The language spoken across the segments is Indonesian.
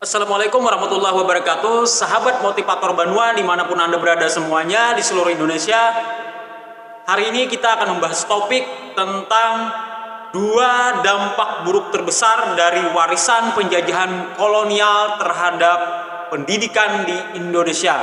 Assalamualaikum warahmatullahi wabarakatuh. Sahabat motivator Banua dimanapun Anda berada semuanya di seluruh Indonesia. Hari ini kita akan membahas topik tentang dua dampak buruk terbesar dari warisan penjajahan kolonial terhadap pendidikan di Indonesia.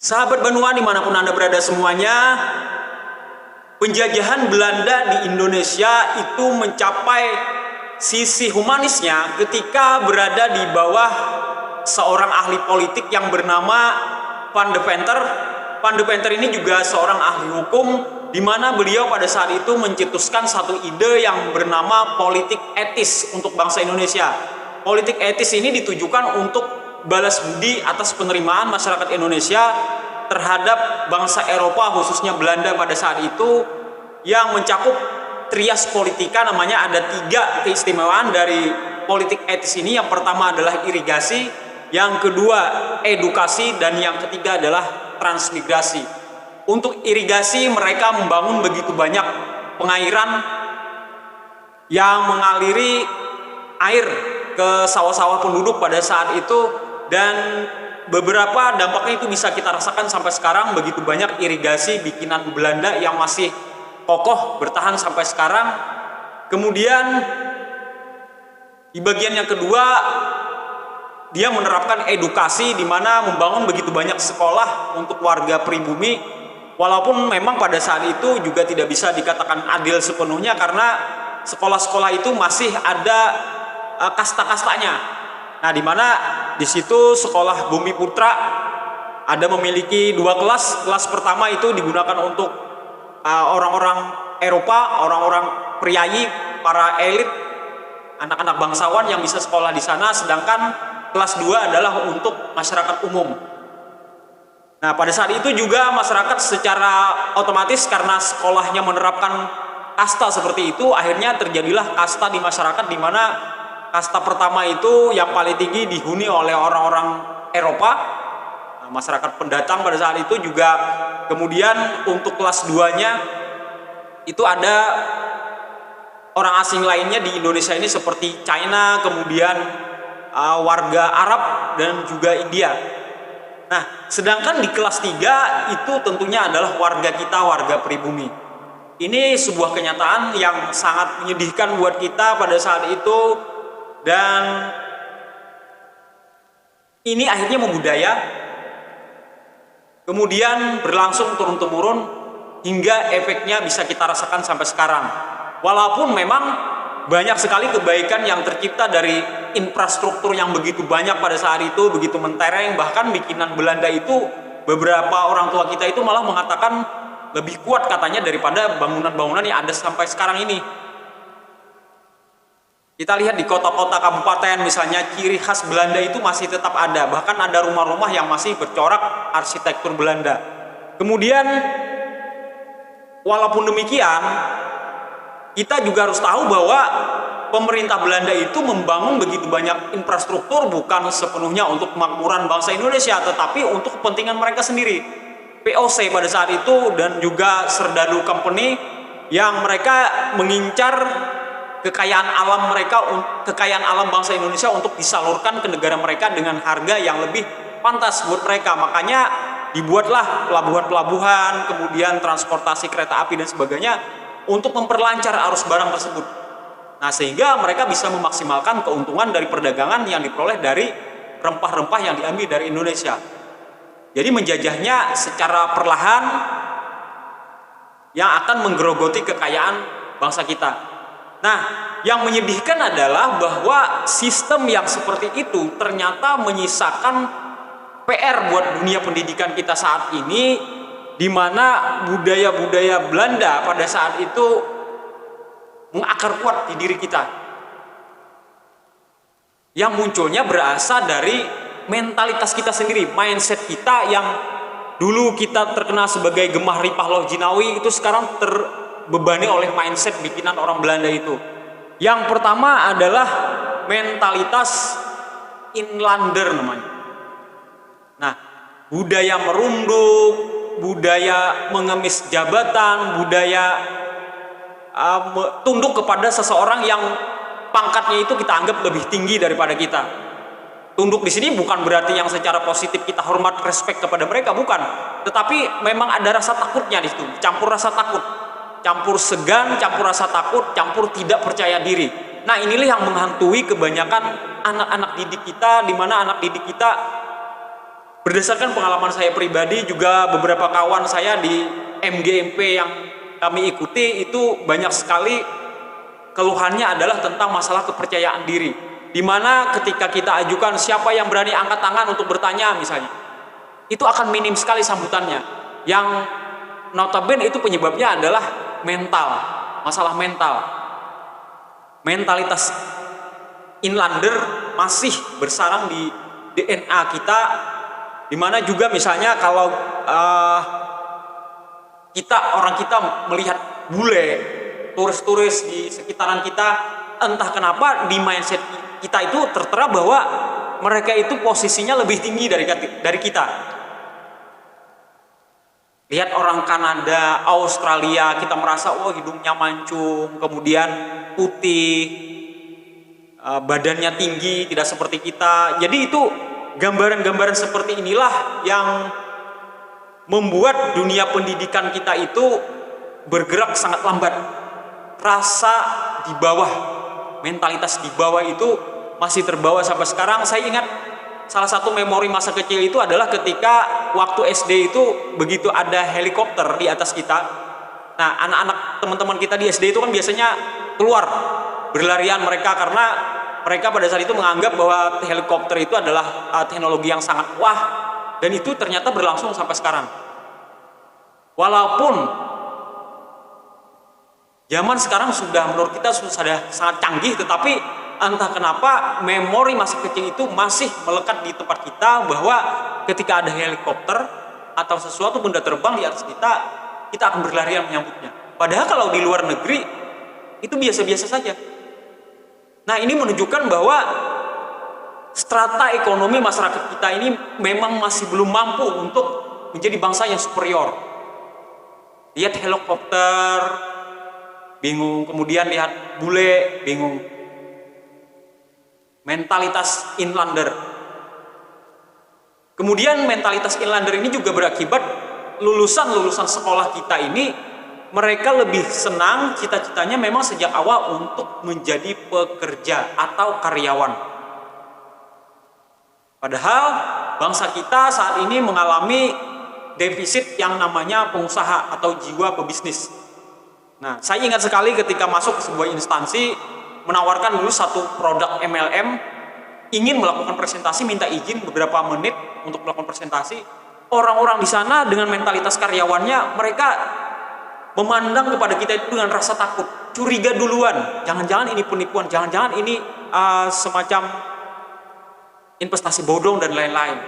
Sahabat Banua dimanapun Anda berada semuanya, penjajahan Belanda di Indonesia itu mencapai sisi humanisnya ketika berada di bawah seorang ahli politik yang bernama Van de Venter. Van de Venter ini juga seorang ahli hukum, di mana beliau pada saat itu mencetuskan satu ide yang bernama politik etis untuk bangsa Indonesia. Politik etis ini ditujukan untuk balas budi atas penerimaan masyarakat Indonesia terhadap bangsa Eropa, khususnya Belanda pada saat itu, yang mencakup trias politika. Namanya ada tiga keistimewaan dari politik etis ini. Yang pertama adalah irigasi, yang kedua edukasi, dan yang ketiga adalah transmigrasi. Untuk irigasi, mereka membangun begitu banyak pengairan yang mengaliri air ke sawah-sawah penduduk pada saat itu, dan beberapa dampaknya itu bisa kita rasakan sampai sekarang. Begitu banyak irigasi bikinan Belanda yang masih kokoh bertahan sampai sekarang. Kemudian di bagian yang kedua, dia menerapkan edukasi, di mana membangun begitu banyak sekolah untuk warga pribumi. Walaupun memang pada saat itu juga tidak bisa dikatakan adil sepenuhnya, karena sekolah-sekolah itu masih ada kasta-kastanya. Nah, di mana di situ sekolah Bumi Putra ada memiliki dua kelas. Kelas pertama itu digunakan untuk orang-orang Eropa, orang-orang priayi, para elit, anak-anak bangsawan yang bisa sekolah di sana. Sedangkan kelas 2 adalah untuk masyarakat umum. Nah, pada saat itu juga masyarakat secara otomatis, karena sekolahnya menerapkan kasta seperti itu, akhirnya terjadilah kasta di masyarakat, di mana kasta pertama itu yang paling tinggi dihuni oleh orang-orang Eropa, masyarakat pendatang pada saat itu juga. Kemudian untuk kelas 2-nya itu ada orang asing lainnya di Indonesia ini, seperti China, kemudian warga Arab, dan juga India. Nah, sedangkan di kelas 3 itu tentunya adalah warga kita, warga pribumi. Ini sebuah kenyataan yang sangat menyedihkan buat kita pada saat itu. Dan ini akhirnya membudaya, kemudian berlangsung turun-temurun hingga efeknya bisa kita rasakan sampai sekarang. Walaupun memang banyak sekali kebaikan yang tercipta dari infrastruktur yang begitu banyak pada saat itu, begitu mentereng. Bahkan bikinan Belanda itu, beberapa orang tua kita itu malah mengatakan lebih kuat katanya daripada bangunan-bangunan yang ada sampai sekarang ini. Kita lihat di kota-kota kabupaten misalnya, ciri khas Belanda itu masih tetap ada. Bahkan ada rumah-rumah yang masih bercorak arsitektur Belanda. Kemudian walaupun demikian, kita juga harus tahu bahwa pemerintah Belanda itu membangun begitu banyak infrastruktur bukan sepenuhnya untuk kemakmuran bangsa Indonesia, tetapi untuk kepentingan mereka sendiri. POC pada saat itu dan juga Serdadu Company, yang mereka mengincar kekayaan alam mereka, kekayaan alam bangsa Indonesia untuk disalurkan ke negara mereka dengan harga yang lebih pantas buat mereka. Makanya dibuatlah pelabuhan-pelabuhan, kemudian transportasi kereta api dan sebagainya untuk memperlancar arus barang tersebut. Nah, sehingga mereka bisa memaksimalkan keuntungan dari perdagangan yang diperoleh dari rempah-rempah yang diambil dari Indonesia. Jadi menjajahnya secara perlahan yang akan menggerogoti kekayaan bangsa kita. Nah, yang menyedihkan adalah bahwa sistem yang seperti itu ternyata menyisakan PR buat dunia pendidikan kita saat ini, di mana budaya-budaya Belanda pada saat itu mengakar kuat di diri kita. Yang munculnya berasal dari mentalitas kita sendiri, mindset kita yang dulu kita terkenal sebagai Gemah Ripah Loh Jinawi, itu sekarang terbebani oleh mindset bikinan orang Belanda itu. Yang pertama adalah mentalitas inlander namanya. Nah, budaya merunduk, budaya mengemis jabatan, budaya tunduk kepada seseorang yang pangkatnya itu kita anggap lebih tinggi daripada kita. Tunduk di sini bukan berarti yang secara positif kita hormat, respect kepada mereka, bukan. Tetapi memang ada rasa takutnya di situ, campur rasa takut, campur segan, campur rasa takut, campur tidak percaya diri. Nah, inilah yang menghantui kebanyakan anak-anak didik kita, di mana anak didik kita, berdasarkan pengalaman saya pribadi, juga beberapa kawan saya di MGMP yang kami ikuti, itu banyak sekali keluhannya adalah tentang masalah kepercayaan diri. Dimana ketika kita ajukan siapa yang berani angkat tangan untuk bertanya misalnya, itu akan minim sekali sambutannya. Yang notabene itu penyebabnya adalah mental, masalah mental. Mentalitas inlander masih bersarang di DNA kita, dimana juga misalnya kalau orang kita melihat bule, turis-turis di sekitaran kita, entah kenapa di mindset kita itu tertera bahwa mereka itu posisinya lebih tinggi dari kita. Lihat orang Kanada, Australia, kita merasa hidungnya mancung, kemudian putih, badannya tinggi, tidak seperti kita. Jadi itu gambaran-gambaran seperti inilah yang membuat dunia pendidikan kita itu bergerak sangat lambat. Rasa di bawah, mentalitas di bawah itu masih terbawa sampai sekarang. Saya ingat salah satu memori masa kecil itu adalah ketika waktu SD itu begitu ada helikopter di atas kita. Nah, anak-anak teman-teman kita di SD itu kan biasanya keluar berlarian mereka, karena mereka pada saat itu menganggap bahwa helikopter itu adalah teknologi yang sangat wah, dan itu ternyata berlangsung sampai sekarang. Walaupun zaman sekarang sudah menurut kita sudah sangat canggih, tetapi entah kenapa memori masa kecil itu masih melekat di tempat kita, bahwa ketika ada helikopter atau sesuatu benda terbang di atas kita, kita akan berlarian menyambutnya. Padahal kalau di luar negeri itu biasa-biasa saja. Nah, ini menunjukkan bahwa strata ekonomi masyarakat kita ini memang masih belum mampu untuk menjadi bangsa yang superior. Lihat helikopter, bingung, kemudian lihat bule, bingung. Mentalitas inlander. Kemudian mentalitas inlander ini juga berakibat lulusan-lulusan sekolah kita ini, mereka lebih senang, cita-citanya memang sejak awal untuk menjadi pekerja atau karyawan. Padahal bangsa kita saat ini mengalami defisit yang namanya pengusaha atau jiwa pebisnis. Nah, saya ingat sekali ketika masuk ke sebuah instansi, menawarkan dulu satu produk MLM, ingin melakukan presentasi, minta izin beberapa menit untuk melakukan presentasi. Orang-orang di sana dengan mentalitas karyawannya, mereka memandang kepada kita itu dengan rasa takut, curiga duluan. Jangan-jangan ini penipuan, jangan-jangan ini semacam investasi bodong dan lain-lain.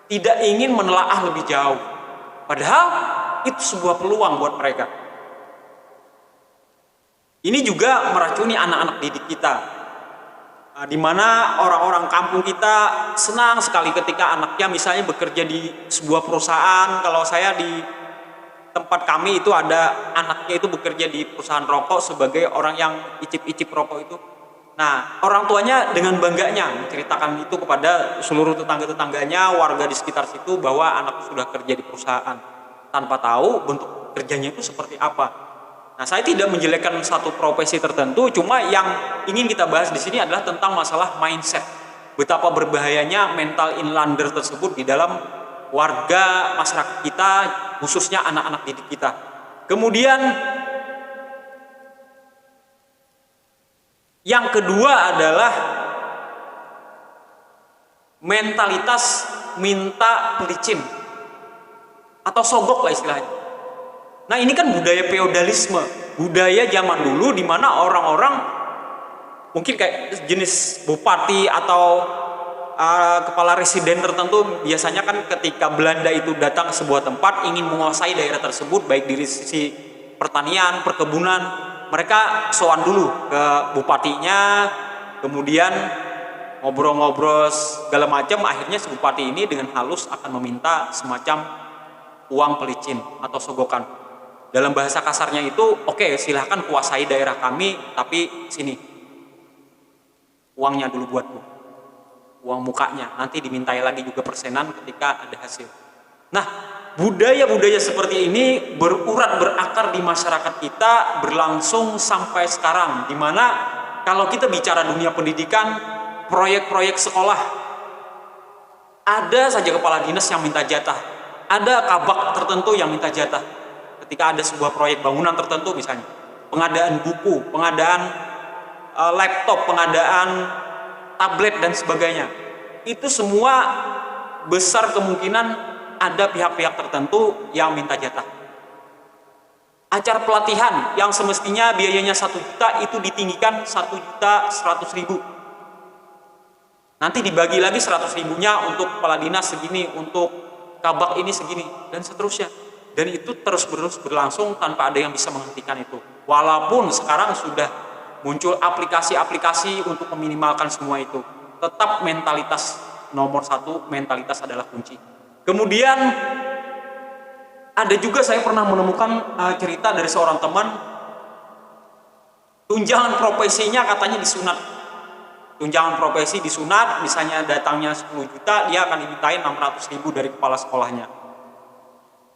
Tidak ingin menelaah lebih jauh. Padahal itu sebuah peluang buat mereka. Ini juga meracuni anak-anak didik kita, di mana orang-orang kampung kita senang sekali ketika anaknya misalnya bekerja di sebuah perusahaan. Kalau saya di tempat kami itu ada anaknya itu bekerja di perusahaan rokok sebagai orang yang icip-icip rokok itu. Nah, orang tuanya dengan bangganya menceritakan itu kepada seluruh tetangga-tetangganya, warga di sekitar situ, bahwa anak sudah kerja di perusahaan, tanpa tahu bentuk kerjanya itu seperti apa. Nah, saya tidak menjelekkan satu profesi tertentu, cuma yang ingin kita bahas di sini adalah tentang masalah mindset. Betapa berbahayanya mental inlander tersebut di dalam warga masyarakat kita, khususnya anak-anak didik kita. Kemudian yang kedua adalah mentalitas minta pelicin atau sogok lah istilahnya. Nah, ini kan budaya feodalisme, budaya zaman dulu di mana orang-orang mungkin kayak jenis bupati atau kepala residen tertentu biasanya kan ketika Belanda itu datang ke sebuah tempat ingin menguasai daerah tersebut baik dari sisi pertanian, perkebunan, mereka sowan dulu ke bupatinya, kemudian ngobrol-ngobrol segala macam, akhirnya si bupati ini dengan halus akan meminta semacam uang pelicin atau sogokan. Dalam bahasa kasarnya itu, oke, silahkan kuasai daerah kami, tapi sini uangnya dulu buatku, uang mukanya, nanti dimintai lagi juga persenan ketika ada hasil. Nah, budaya-budaya seperti ini berurat berakar di masyarakat kita, berlangsung sampai sekarang, dimana kalau kita bicara dunia pendidikan, proyek-proyek sekolah, ada saja kepala dinas yang minta jatah, ada kabak tertentu yang minta jatah ketika ada sebuah proyek bangunan tertentu, misalnya pengadaan buku, pengadaan laptop, pengadaan tablet dan sebagainya. Itu semua besar kemungkinan ada pihak-pihak tertentu yang minta jatah. Acara pelatihan yang semestinya biayanya 1 juta itu ditinggikan 1.100.000. Nanti dibagi lagi 100 ribunya untuk kepala dinas segini, untuk kabak ini segini, dan seterusnya. Dan itu terus-menerus berlangsung tanpa ada yang bisa menghentikan itu. Walaupun sekarang sudah muncul aplikasi-aplikasi untuk meminimalkan semua itu, tetap mentalitas nomor 1, mentalitas adalah kunci. Kemudian ada juga saya pernah menemukan cerita dari seorang teman, tunjangan profesinya katanya disunat. Tunjangan profesi disunat, misalnya datangnya 10 juta, dia akan dimintain 600.000 dari kepala sekolahnya.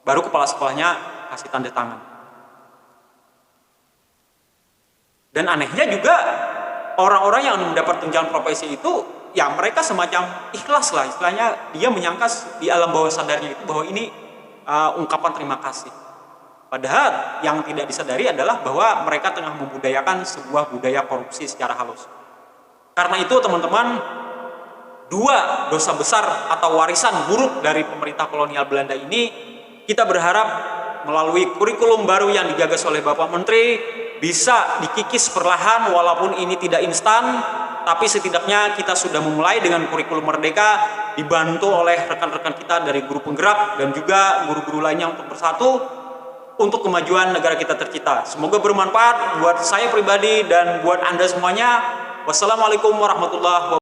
Baru kepala sekolahnya kasih tanda tangan. Dan anehnya juga orang-orang yang mendapat tunjangan profesi itu, ya mereka semacam ikhlas lah, istilahnya dia menyangka di alam bawah sadarnya itu bahwa ini ungkapan terima kasih. Padahal yang tidak disadari adalah bahwa mereka tengah membudayakan sebuah budaya korupsi secara halus. Karena itu teman-teman, 2 dosa besar atau warisan buruk dari pemerintah kolonial Belanda ini, kita berharap melalui kurikulum baru yang digagas oleh Bapak Menteri bisa dikikis perlahan, walaupun ini tidak instan, tapi setidaknya kita sudah memulai dengan kurikulum merdeka, dibantu oleh rekan-rekan kita dari guru penggerak dan juga guru-guru lainnya untuk bersatu untuk kemajuan negara kita tercipta. Semoga bermanfaat buat saya pribadi dan buat Anda semuanya. Wassalamualaikum warahmatullahi wabarakatuh.